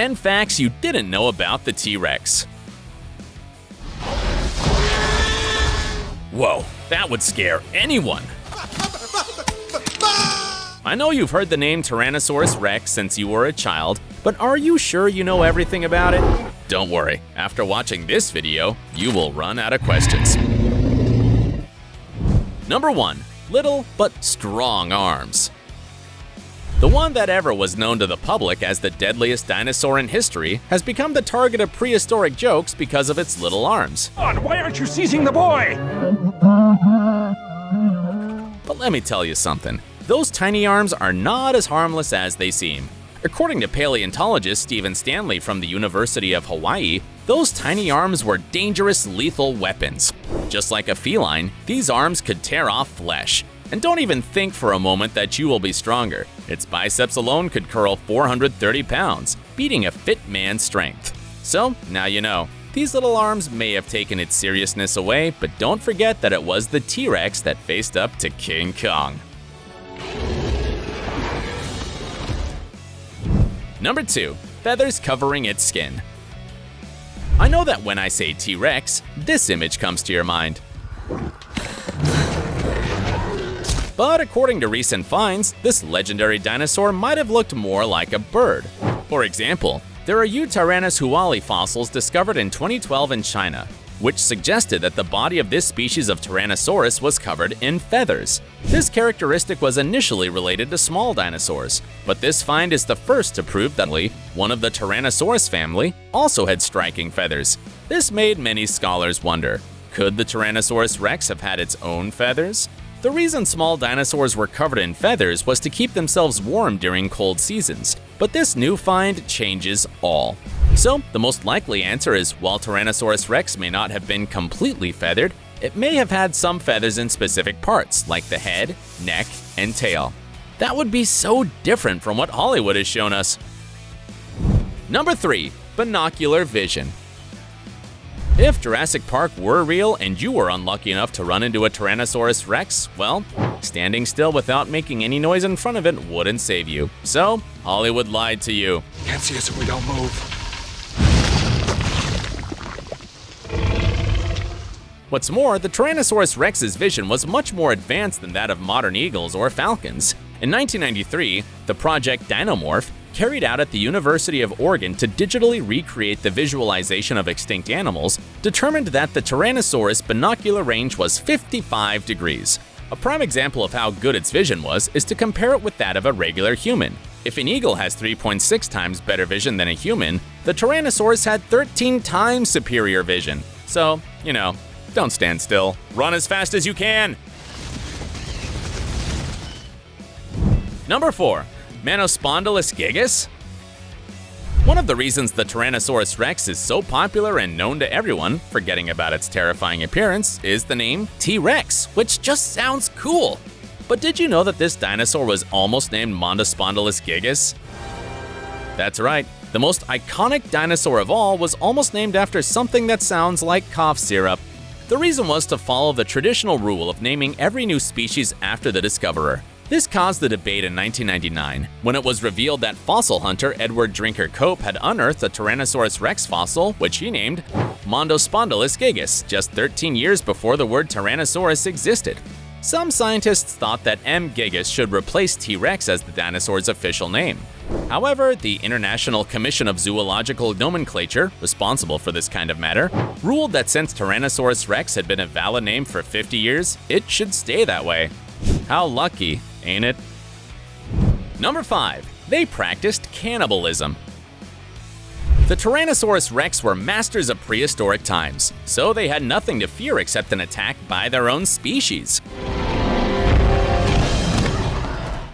10 facts you didn't know about the T-Rex. Whoa, that would scare anyone. I know you've heard the name Tyrannosaurus Rex since you were a child, but are you sure you know everything about it? Don't worry, after watching this video, you will run out of questions. Number 1. Little but strong arms. The one that ever was known to the public as the deadliest dinosaur in history has become the target of prehistoric jokes because of its little arms. God, why aren't you seizing the boy? But let me tell you something. Those tiny arms are not as harmless as they seem. According to paleontologist Stephen Stanley from the University of Hawaii, those tiny arms were dangerous, lethal weapons. Just like a feline, these arms could tear off flesh. And don't even think for a moment that you will be stronger. Its biceps alone could curl 430 pounds, beating a fit man's strength. So, now you know. These little arms may have taken its seriousness away, but don't forget that it was the T-Rex that faced up to King Kong. Number 2. Feathers covering its skin. I know that when I say T-Rex, this image comes to your mind. But according to recent finds, this legendary dinosaur might have looked more like a bird. For example, there are Tyrannosaurus huali fossils discovered in 2012 in China, which suggested that the body of this species of Tyrannosaurus was covered in feathers. This characteristic was initially related to small dinosaurs, but this find is the first to prove that one of the Tyrannosaurus family also had striking feathers. This made many scholars wonder, could the Tyrannosaurus Rex have had its own feathers? The reason small dinosaurs were covered in feathers was to keep themselves warm during cold seasons, but this new find changes all. So, the most likely answer is while Tyrannosaurus Rex may not have been completely feathered, it may have had some feathers in specific parts, like the head, neck, and tail. That would be so different from what Hollywood has shown us. Number 3. Binocular vision. If Jurassic Park were real and you were unlucky enough to run into a Tyrannosaurus Rex, well, standing still without making any noise in front of it wouldn't save you. So, Hollywood lied to you. Can't see us if we don't move. What's more, the Tyrannosaurus Rex's vision was much more advanced than that of modern eagles or falcons. In 1993, the project Dinosaur carried out at the University of Oregon to digitally recreate the visualization of extinct animals, determined that the Tyrannosaurus binocular range was 55 degrees. A prime example of how good its vision was is to compare it with that of a regular human. If an eagle has 3.6 times better vision than a human, the Tyrannosaurus had 13 times superior vision. So, don't stand still. Run as fast as you can! Number 4. Monospondylus gigas? One of the reasons the Tyrannosaurus Rex is so popular and known to everyone, forgetting about its terrifying appearance, is the name T-Rex, which just sounds cool. But did you know that this dinosaur was almost named Monospondylus gigas? That's right, the most iconic dinosaur of all was almost named after something that sounds like cough syrup. The reason was to follow the traditional rule of naming every new species after the discoverer. This caused the debate in 1999, when it was revealed that fossil hunter Edward Drinker Cope had unearthed a Tyrannosaurus Rex fossil, which he named Monospondylus gigas, just 13 years before the word Tyrannosaurus existed. Some scientists thought that M. gigas should replace T-Rex as the dinosaur's official name. However, the International Commission of Zoological Nomenclature, responsible for this kind of matter, ruled that since Tyrannosaurus Rex had been a valid name for 50 years, it should stay that way. How lucky, ain't it? Number 5. They practiced cannibalism. The Tyrannosaurus Rex were masters of prehistoric times, so they had nothing to fear except an attack by their own species.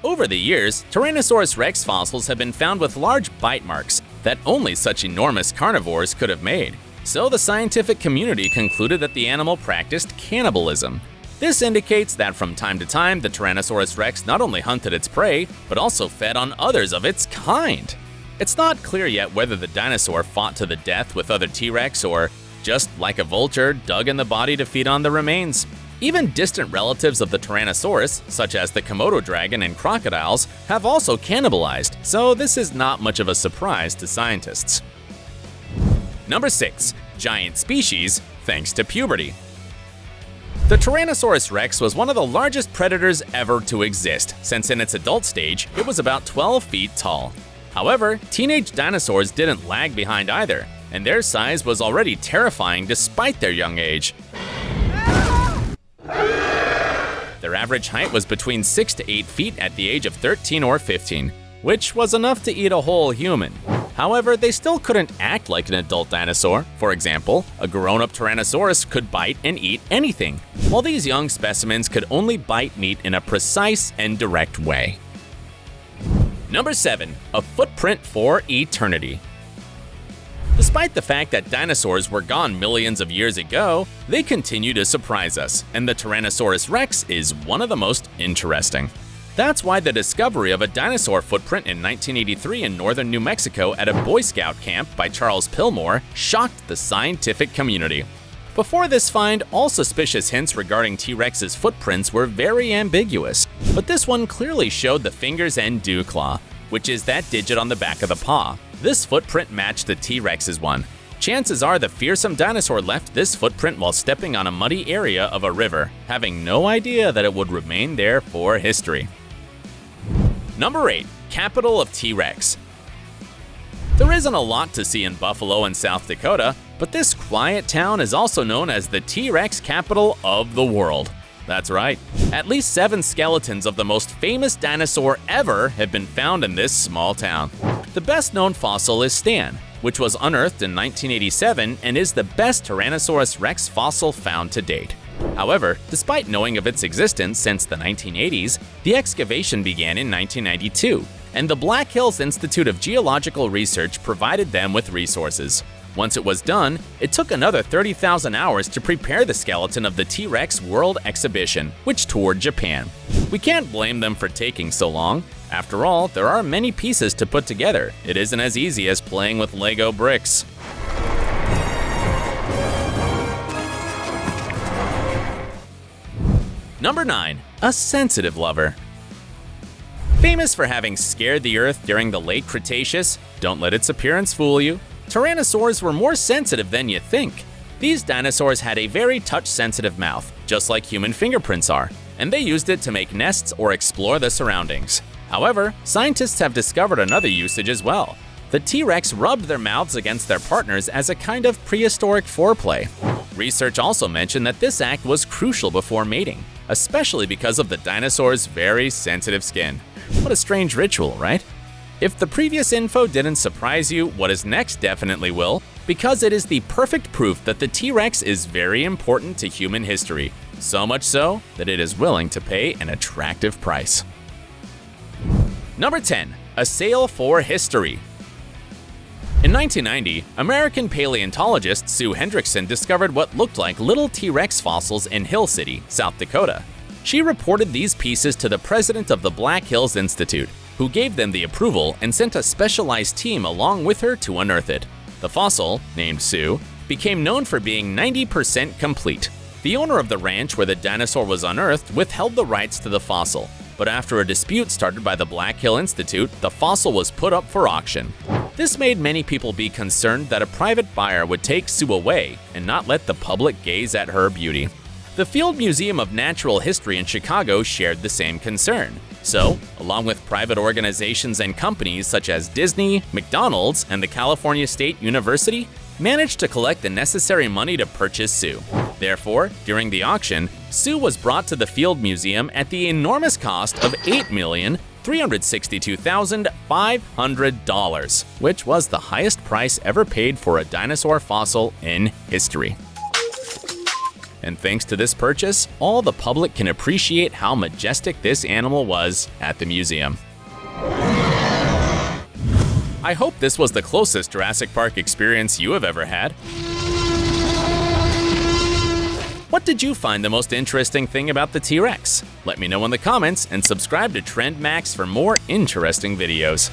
Over the years, Tyrannosaurus Rex fossils have been found with large bite marks that only such enormous carnivores could have made. So the scientific community concluded that the animal practiced cannibalism. This indicates that from time to time, the Tyrannosaurus Rex not only hunted its prey, but also fed on others of its kind. It's not clear yet whether the dinosaur fought to the death with other T-Rex or, just like a vulture, dug in the body to feed on the remains. Even distant relatives of the Tyrannosaurus, such as the Komodo dragon and crocodiles, have also cannibalized, so this is not much of a surprise to scientists. Number 6. Giant species thanks to puberty. The Tyrannosaurus rex was one of the largest predators ever to exist, since in its adult stage, it was about 12 feet tall. However, teenage dinosaurs didn't lag behind either, and their size was already terrifying despite their young age. Their average height was between 6 to 8 feet at the age of 13 or 15, which was enough to eat a whole human. However, they still couldn't act like an adult dinosaur. For example, a grown-up Tyrannosaurus could bite and eat anything, while these young specimens could only bite meat in a precise and direct way. Number 7. A footprint for eternity. Despite the fact that dinosaurs were gone millions of years ago, they continue to surprise us, and the Tyrannosaurus rex is one of the most interesting. That's why the discovery of a dinosaur footprint in 1983 in northern New Mexico at a Boy Scout camp by Charles Pillmore shocked the scientific community. Before this find, all suspicious hints regarding T-Rex's footprints were very ambiguous, but this one clearly showed the finger's end dew claw, which is that digit on the back of the paw. This footprint matched the T-Rex's one. Chances are the fearsome dinosaur left this footprint while stepping on a muddy area of a river, having no idea that it would remain there for history. Number 8. Capital of T-Rex. There isn't a lot to see in Buffalo and South Dakota, but this quiet town is also known as the T.rex Capital of the world. That's right. At least 7 skeletons of the most famous dinosaur ever have been found in this small town. The best known fossil is Stan, which was unearthed in 1987 and is the best Tyrannosaurus rex fossil found to date. However, despite knowing of its existence since the 1980s, the excavation began in 1992, and the Black Hills Institute of Geological Research provided them with resources. Once it was done, it took another 30,000 hours to prepare the skeleton of the T-Rex World Exhibition, which toured Japan. We can't blame them for taking so long. After all, there are many pieces to put together. It isn't as easy as playing with Lego bricks. Number 9. A sensitive lover. Famous for having scared the Earth during the late Cretaceous, don't let its appearance fool you, Tyrannosaurs were more sensitive than you think. These dinosaurs had a very touch-sensitive mouth, just like human fingerprints are, and they used it to make nests or explore the surroundings. However, scientists have discovered another usage as well. The T-Rex rubbed their mouths against their partners as a kind of prehistoric foreplay. Research also mentioned that this act was crucial before mating, especially because of the dinosaur's very sensitive skin. What a strange ritual, right? If the previous info didn't surprise you, what is next definitely will, because it is the perfect proof that the T-Rex is very important to human history, so much so that it is willing to pay an attractive price. Number 10. A sale for history. In 1990, American paleontologist Sue Hendrickson discovered what looked like little T-Rex fossils in Hill City, South Dakota. She reported these pieces to the president of the Black Hills Institute, who gave them the approval and sent a specialized team along with her to unearth it. The fossil, named Sue, became known for being 90% complete. The owner of the ranch where the dinosaur was unearthed withheld the rights to the fossil, but after a dispute started by the Black Hill Institute, the fossil was put up for auction. This made many people be concerned that a private buyer would take Sue away and not let the public gaze at her beauty. The Field Museum of Natural History in Chicago shared the same concern. So, along with private organizations and companies such as Disney, McDonald's, and the California State University, managed to collect the necessary money to purchase Sue. Therefore, during the auction, Sue was brought to the Field Museum at the enormous cost of $8,362,500, which was the highest price ever paid for a dinosaur fossil in history. And thanks to this purchase, all the public can appreciate how majestic this animal was at the museum. I hope this was the closest Jurassic Park experience you have ever had. What did you find the most interesting thing about the T-Rex? Let me know in the comments and subscribe to Trend Max for more interesting videos.